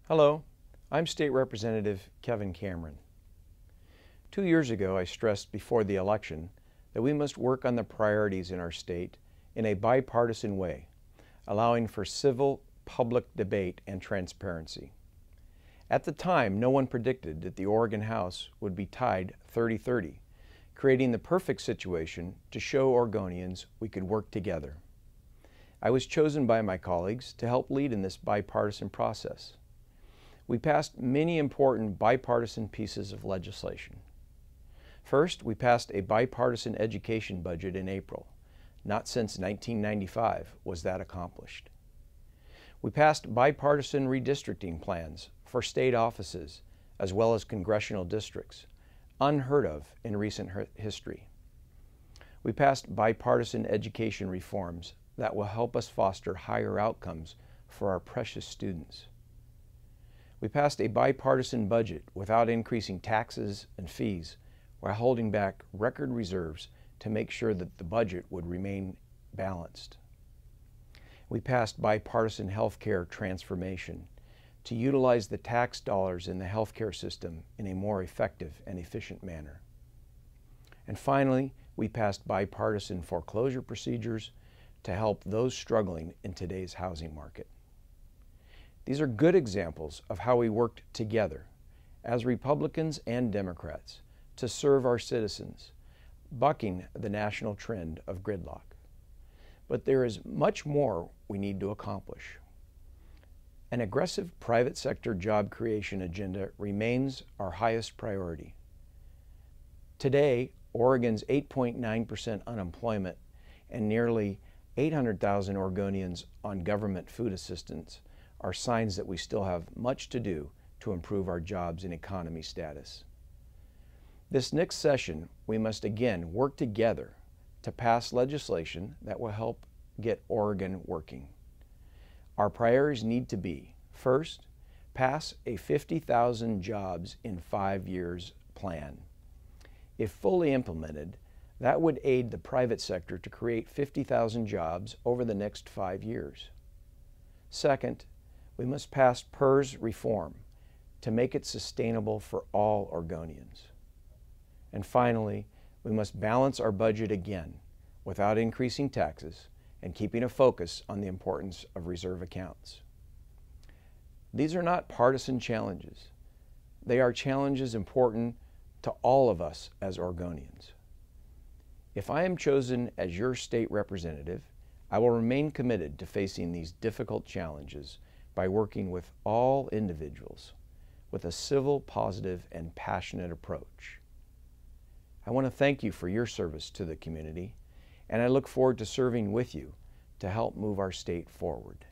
Hello, I'm State Representative Kevin Cameron. 2 years ago, I stressed before the election that we must work on the priorities in our state in a bipartisan way, allowing for civil, public debate and transparency. At the time, no one predicted that the Oregon House would be tied 30-30, creating the perfect situation to show Oregonians we could work together. I was chosen by my colleagues to help lead in this bipartisan process. We passed many important bipartisan pieces of legislation. First, we passed a bipartisan education budget in April. Not since 1995 was that accomplished. We passed bipartisan redistricting plans for state offices as well as congressional districts, unheard of in recent history. We passed bipartisan education reforms that will help us foster higher outcomes for our precious students. We passed a bipartisan budget without increasing taxes and fees while holding back record reserves to make sure that the budget would remain balanced. We passed bipartisan health care transformation to utilize the tax dollars in the health care system in a more effective and efficient manner. And finally, we passed bipartisan foreclosure procedures to help those struggling in today's housing market. These are good examples of how we worked together as Republicans and Democrats to serve our citizens, bucking the national trend of gridlock. But there is much more we need to accomplish. An aggressive private sector job creation agenda remains our highest priority. Today, Oregon's 8.9% unemployment and nearly 800,000 Oregonians on government food assistance are signs that we still have much to do to improve our jobs and economy status. This next session, we must again work together to pass legislation that will help get Oregon working. Our priorities need to be, first, pass a 50,000 jobs in 5 years plan. If fully implemented, that would aid the private sector to create 50,000 jobs over the next 5 years. Second, we must pass PERS reform to make it sustainable for all Oregonians. And finally, we must balance our budget again without increasing taxes and keeping a focus on the importance of reserve accounts. These are not partisan challenges. They are challenges important to all of us as Oregonians. If I am chosen as your state representative, I will remain committed to facing these difficult challenges by working with all individuals with a civil, positive, and passionate approach. I want to thank you for your service to the community, and I look forward to serving with you to help move our state forward.